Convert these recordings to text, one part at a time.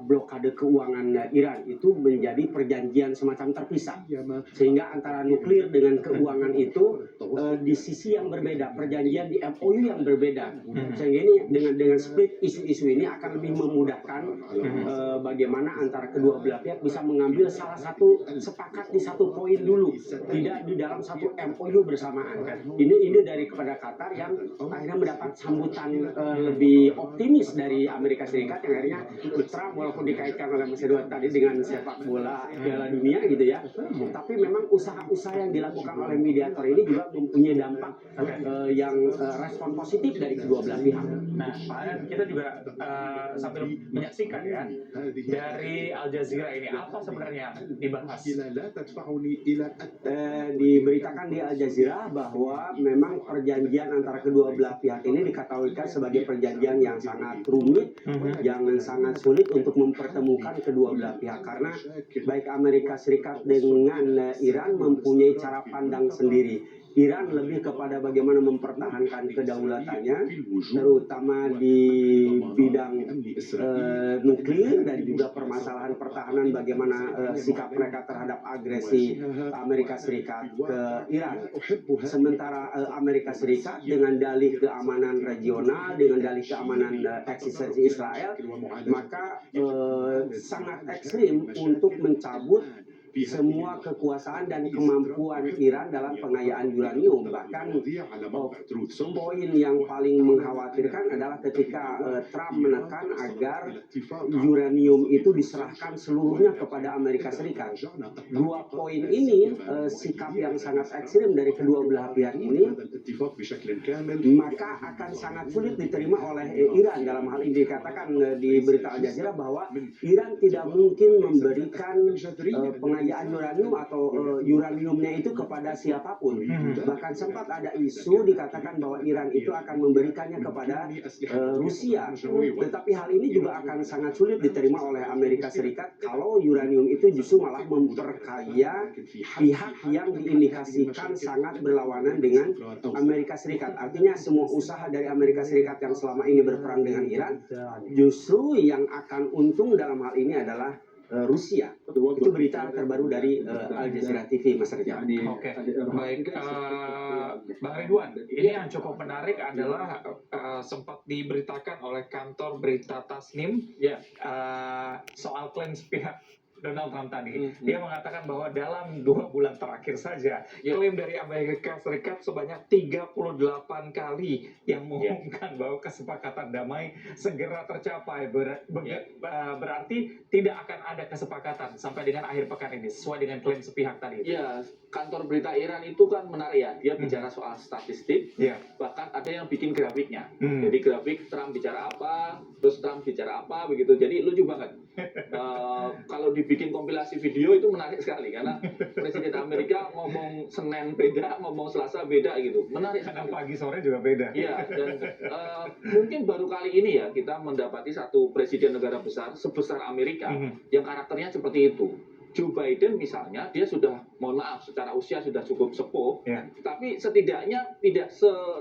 blokade keuangan Iran itu menjadi perjanjian semacam terpisah, sehingga antara nuklir dengan keuangan itu di sisi yang berbeda, perjanjian di MOU yang berbeda, sehingga ini dengan split isu-isu ini akan lebih memudahkan bagaimana antara kedua belah pihak bisa mengambil salah satu sepakat di satu poin dulu, tidak di dalam satu MOU bersamaan. Ini dari kepada Qatar yang akhirnya mendapat sambutan lebih optimis dari Amerika Serikat, yang akhirnya Trump walaupun dikaitkan oleh Mas Edward tadi dengan sepak bola Piala Dunia gitu ya, tapi memang usaha-usaha yang dilakukan oleh mediator ini juga mempunyai dampak yang respon positif dari kedua belah pihak. Nah, kita juga sambil menyaksikan ya dari Al Jazeera ini apa sebenarnya dibahas? Diberitakan di Al Jazeera bahwa memang perjanjian antara kedua belah pihak ini dikategorikan sebagai perjanjian yang sangat rumit, yang sangat sulit untuk mempertemukan kedua belah pihak, karena baik Amerika Serikat dengan Iran mempunyai cara pandang sendiri. Iran lebih kepada bagaimana mempertahankan kedaulatannya, terutama di bidang nuklir, dan juga permasalahan pertahanan bagaimana sikap mereka terhadap agresi Amerika Serikat ke Iran. Sementara Amerika Serikat dengan dalih keamanan regional, dengan dalih keamanan eksistensi Israel, maka sangat ekstrim untuk mencabut semua kekuasaan dan kemampuan Iran dalam pengayaan uranium. Bahkan poin yang paling mengkhawatirkan adalah ketika Trump menekan agar uranium itu diserahkan seluruhnya kepada Amerika Serikat. Dua poin ini, sikap yang sangat ekstrim dari kedua belah pihak ini, maka akan sangat sulit diterima oleh Iran. Dalam hal ini dikatakan di berita Al Jazeera bahwa Iran tidak mungkin memberikan pengayaan uranium atau uraniumnya itu kepada siapapun. Bahkan sempat ada isu dikatakan bahwa Iran itu akan memberikannya kepada Rusia. Tetapi hal ini juga akan sangat sulit diterima oleh Amerika Serikat kalau uranium itu justru malah memperkaya pihak yang diindikasikan sangat berlawanan dengan Amerika Serikat. Artinya semua usaha dari Amerika Serikat yang selama ini berperang dengan Iran, justru yang akan untung dalam hal ini adalah Rusia. Itu berita terbaru dari Al Jazeera TV, Mas Reza. Oke, baik. Bang Ridwan, ini yang cukup menarik adalah sempat diberitakan oleh kantor berita Tasnim soal klaim pihak Donald Trump tadi. Dia mengatakan bahwa dalam 2 bulan terakhir saja klaim dari Amerika Serikat sebanyak 38 kali yang mengumumkan bahwa kesepakatan damai segera tercapai. Berarti tidak akan ada kesepakatan sampai dengan akhir pekan ini sesuai dengan klaim sepihak tadi. Ya, kantor berita Iran itu kan menarik ya. Dia bicara soal statistik, bahkan ada yang bikin grafiknya. Jadi grafik Trump bicara apa, terus Trump bicara apa, begitu. Jadi lucu banget. Kalau dibikin kompilasi video itu menarik sekali karena Presiden Amerika ngomong Senin beda, ngomong Selasa beda gitu. Menarik. Kadang pagi sore juga beda. Iya, dan mungkin baru kali ini ya kita mendapati satu presiden negara besar sebesar Amerika yang karakternya seperti itu. Joe Biden misalnya, dia sudah, mohon maaf, secara usia sudah cukup sepuh, tapi setidaknya tidak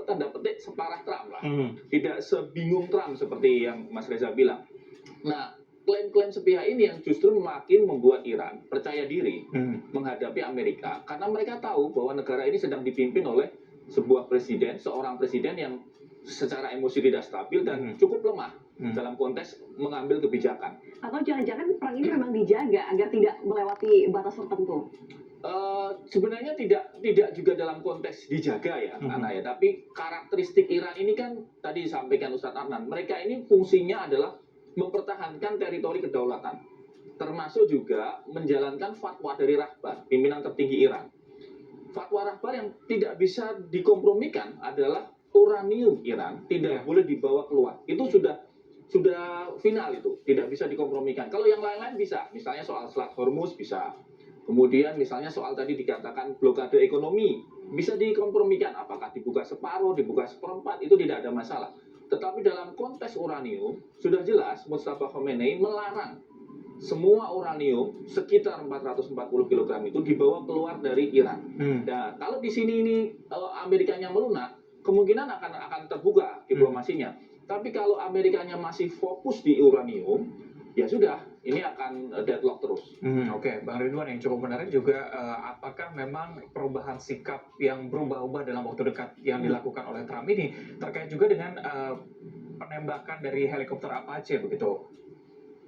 tanda petik separah Trump lah, tidak sebingung Trump seperti yang Mas Reza bilang. Nah, klaim-klaim sepihak ini yang justru makin membuat Iran percaya diri menghadapi Amerika, karena mereka tahu bahwa negara ini sedang dipimpin oleh sebuah presiden, seorang presiden yang secara emosi tidak stabil dan cukup lemah dalam konteks mengambil kebijakan. Atau jangan-jangan perang ini memang dijaga agar tidak melewati batas tertentu? Sebenarnya tidak juga dalam konteks dijaga ya, Nana ya. Tapi karakteristik Iran ini kan tadi disampaikan Ustadz Adnan, mereka ini fungsinya adalah mempertahankan teritori kedaulatan, termasuk juga menjalankan fatwa dari Rahbar, pimpinan tertinggi Iran. Fatwa Rahbar yang tidak bisa dikompromikan adalah uranium Iran tidak boleh dibawa keluar. Itu sudah final, itu tidak bisa dikompromikan. Kalau yang lain-lain bisa, misalnya soal Selat Hormuz bisa, kemudian misalnya soal tadi dikatakan blokade ekonomi bisa dikompromikan, apakah dibuka separuh, dibuka seperempat, itu tidak ada masalah. Tetapi dalam konteks uranium sudah jelas Mustafa Khomeini melarang semua uranium sekitar 440 kg itu dibawa keluar dari Iran. Nah, kalau di sini ini Amerikanya melunak, kemungkinan akan terbuka diplomasinya. Tapi kalau Amerikanya masih fokus di uranium, ya sudah, ini akan deadlock terus. Oke, Bang Ridwan, yang cukup menarik juga apakah memang perubahan sikap yang berubah-ubah dalam waktu dekat yang dilakukan oleh Trump ini terkait juga dengan penembakan dari helikopter Apache begitu?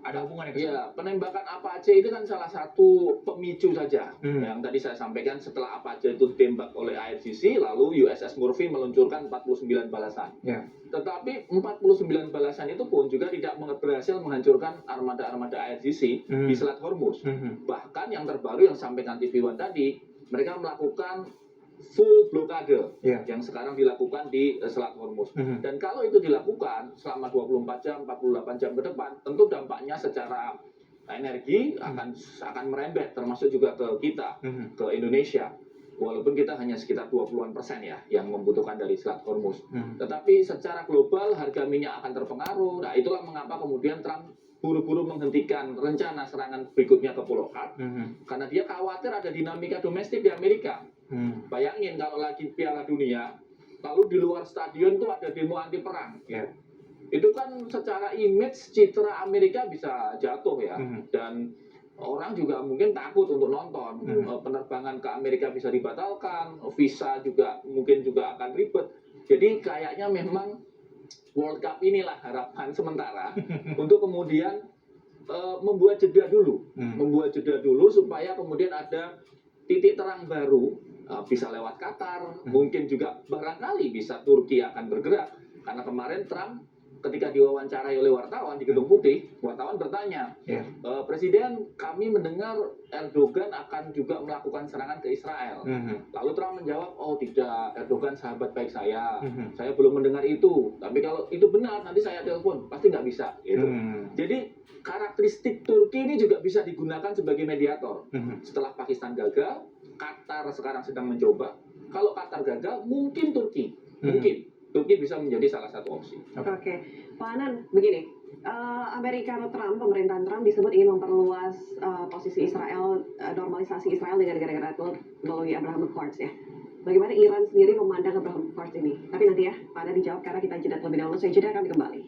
Ada hubungannya ke sana? Ya, penembakan Apache itu kan salah satu pemicu saja. Hmm. Yang tadi saya sampaikan, setelah Apache itu ditembak oleh IRGC, lalu USS Murphy meluncurkan 49 balasan. Ya. Tetapi 49 balasan itu pun juga tidak berhasil menghancurkan armada-armada IRGC di Selat Hormuz. Bahkan yang terbaru yang sampaikan TV One tadi, mereka melakukan full blokade Ya. yang sekarang dilakukan di Selat Hormuz. Dan kalau itu dilakukan selama 24 jam, 48 jam ke depan, tentu dampaknya secara energi akan merembet, termasuk juga ke kita, ke Indonesia. Walaupun kita hanya sekitar 20% ya yang membutuhkan dari Selat Hormuz. Tetapi secara global harga minyak akan terpengaruh. Nah, itulah mengapa kemudian Trump buru-buru menghentikan rencana serangan berikutnya ke Pulau Kap, karena dia khawatir ada dinamika domestik di Amerika. Bayangin kalau lagi Piala Dunia, lalu di luar stadion tuh ada demo anti perang. Ya. Itu kan secara image citra Amerika bisa jatuh ya. Dan orang juga mungkin takut untuk nonton. Penerbangan ke Amerika bisa dibatalkan, visa juga mungkin juga akan ribet. Jadi kayaknya memang World Cup inilah harapan sementara untuk kemudian membuat jeda dulu supaya kemudian ada titik terang baru, bisa lewat Qatar, mungkin juga barangkali bisa Turki akan bergerak, karena kemarin Trump ketika diwawancarai oleh wartawan di Gedung Putih, wartawan bertanya, Presiden, kami mendengar Erdogan akan juga melakukan serangan ke Israel. Lalu Trump menjawab, oh tidak, Erdogan sahabat baik saya belum mendengar itu, tapi kalau itu benar nanti saya telepon, pasti nggak bisa. Gitu. Jadi karakteristik Turki ini juga bisa digunakan sebagai mediator. Setelah Pakistan gagal, Qatar sekarang sedang mencoba. Kalau Qatar gagal, mungkin Turki bisa menjadi salah satu opsi. Oke, Pak Anan, begini, Amerika atau Trump, pemerintahan Trump disebut ingin memperluas posisi Israel, normalisasi Israel dengan negara-negara itu melalui Abraham Accords ya. Bagaimana Iran sendiri memandang Abraham Accords ini? Tapi nanti ya, Pak Anan dijawab karena kita jeda terlebih dahulu. Saya jeda, kami kembali.